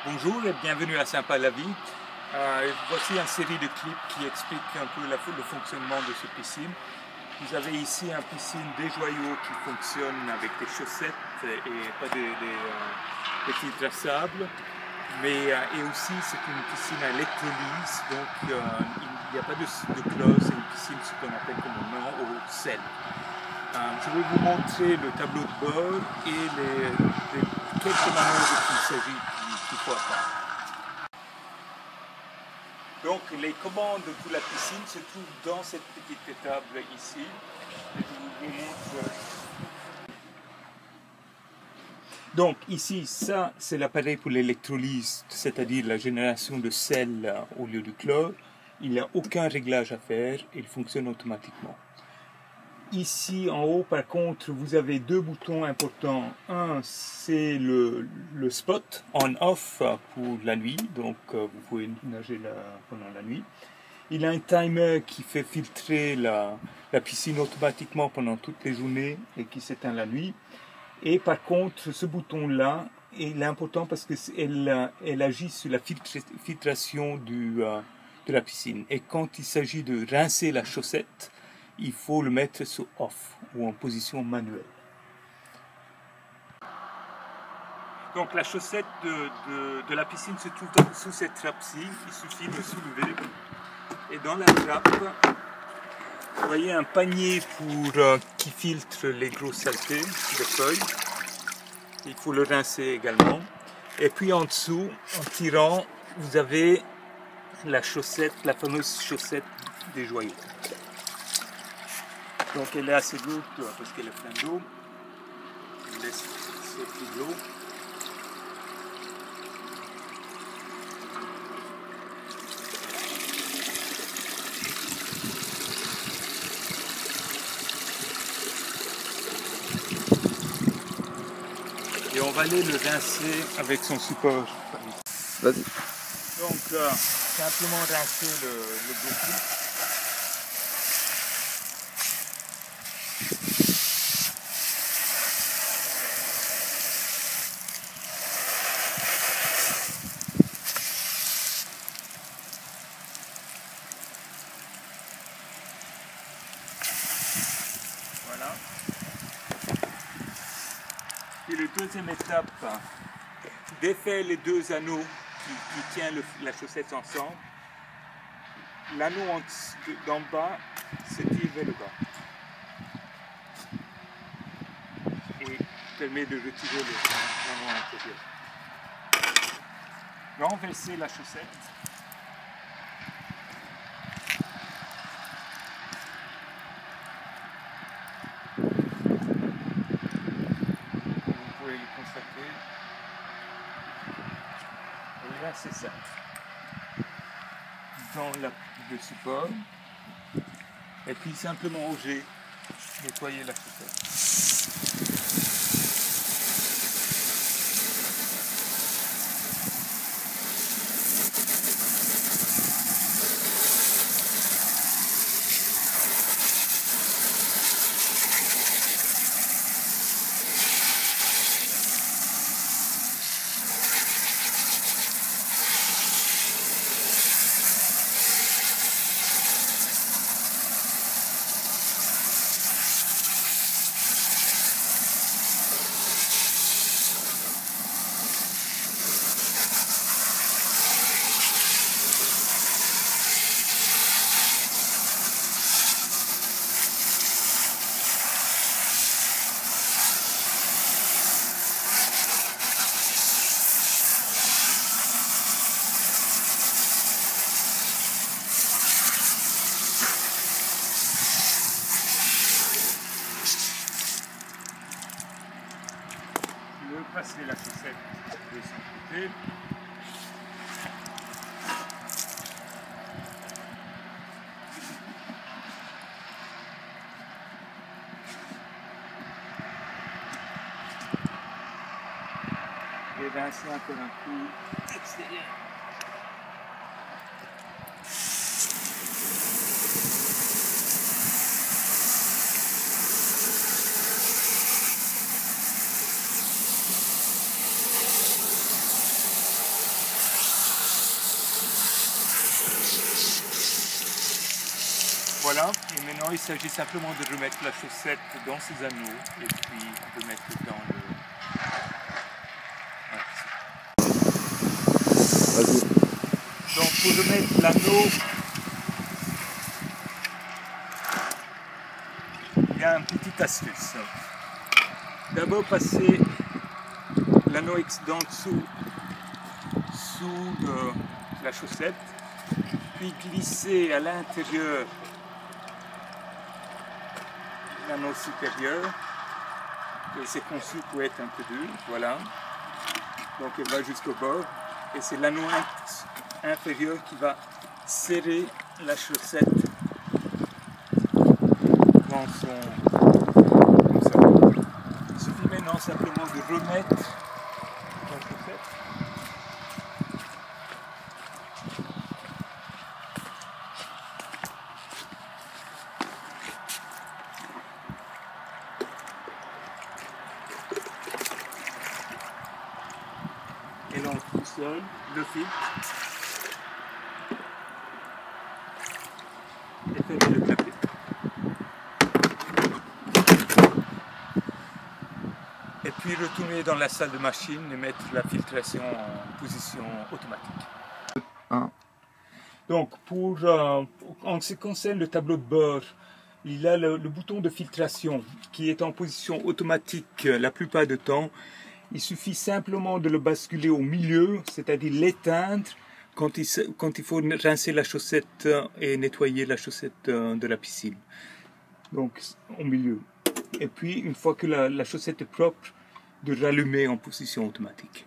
Bonjour et bienvenue à Saint-Paul-la-Vie. Voici une série de clips qui expliquent un peu le fonctionnement de cette piscine. Vous avez ici une piscine des joyaux qui fonctionne avec des chaussettes et pas des filtres à sable. Et aussi c'est une piscine à électrolyse, donc il n'y a pas de chlore, c'est une piscine ce qu'on appelle communément au sel. Je vais vous montrer le tableau de bord et les quelques manœuvres qu'il faut faire. Donc les commandes pour la piscine se trouvent dans cette petite table ici. Et je vous montre. Donc ici, ça c'est l'appareil pour l'électrolyse, c'est-à-dire la génération de sel au lieu de chlore. Il n'y a aucun réglage à faire, il fonctionne automatiquement. Ici en haut par contre vous avez deux boutons importants. Un c'est le spot on-off pour la nuit, donc vous pouvez nager pendant la nuit. Il a un timer qui fait filtrer la piscine automatiquement pendant toute les journées et qui s'éteint la nuit. Et par contre ce bouton là il est important parce qu'elle agit sur la filtration de la piscine. Et quand il s'agit de rincer la chaussette, il faut le mettre sur off ou en position manuelle. Donc la chaussette de la piscine se trouve sous cette trappe-ci. Il suffit de soulever. Et dans la trappe, vous voyez un panier qui filtre les grosses saletés de feuilles. Il faut le rincer également. Et puis en dessous, en tirant, vous avez la chaussette, la fameuse chaussette des joyaux. Donc elle est assez lourde parce qu'elle est pleine d'eau. On laisse sortir de l'eau. Et on va aller le rincer avec son support. Vas-y. Donc simplement rincer le bout. Voilà. Et la deuxième étape, défaire les deux anneaux qui tiennent la chaussette ensemble. L'anneau d'en bas se tire vers le bas et permet de retirer l'anneau à l'intérieur. Renverser la chaussette. Vous pouvez le constater. Et là c'est ça. Dans le support. Et puis simplement oser nettoyer la chaussette. Passer la chaussette de son côté. Et rincer encore un coup extérieur. Non, il s'agit simplement de remettre la chaussette dans ses anneaux et puis de mettre dans le... Vas-y. Donc pour remettre l'anneau, il y a une petite astuce. D'abord passer l'anneau d'en dessous sous la chaussette, puis glisser à l'intérieur l'anneau supérieur, et c'est conçu pour être un peu dur, voilà. Donc elle va jusqu'au bord, et c'est l'anneau inférieur qui va serrer la chaussette dans son... comme ça. Il suffit maintenant simplement de remettre la chaussette. Et donc tout seul, le fil, et fermer le clapet. Et puis retourner dans la salle de machine et mettre la filtration en position automatique. Donc en ce qui concerne le tableau de bord, il a le bouton de filtration qui est en position automatique la plupart du temps. Il suffit simplement de le basculer au milieu, c'est-à-dire l'éteindre quand il faut rincer la chaussette et nettoyer la chaussette de la piscine. Donc au milieu. Et puis une fois que la chaussette est propre, de rallumer en position automatique.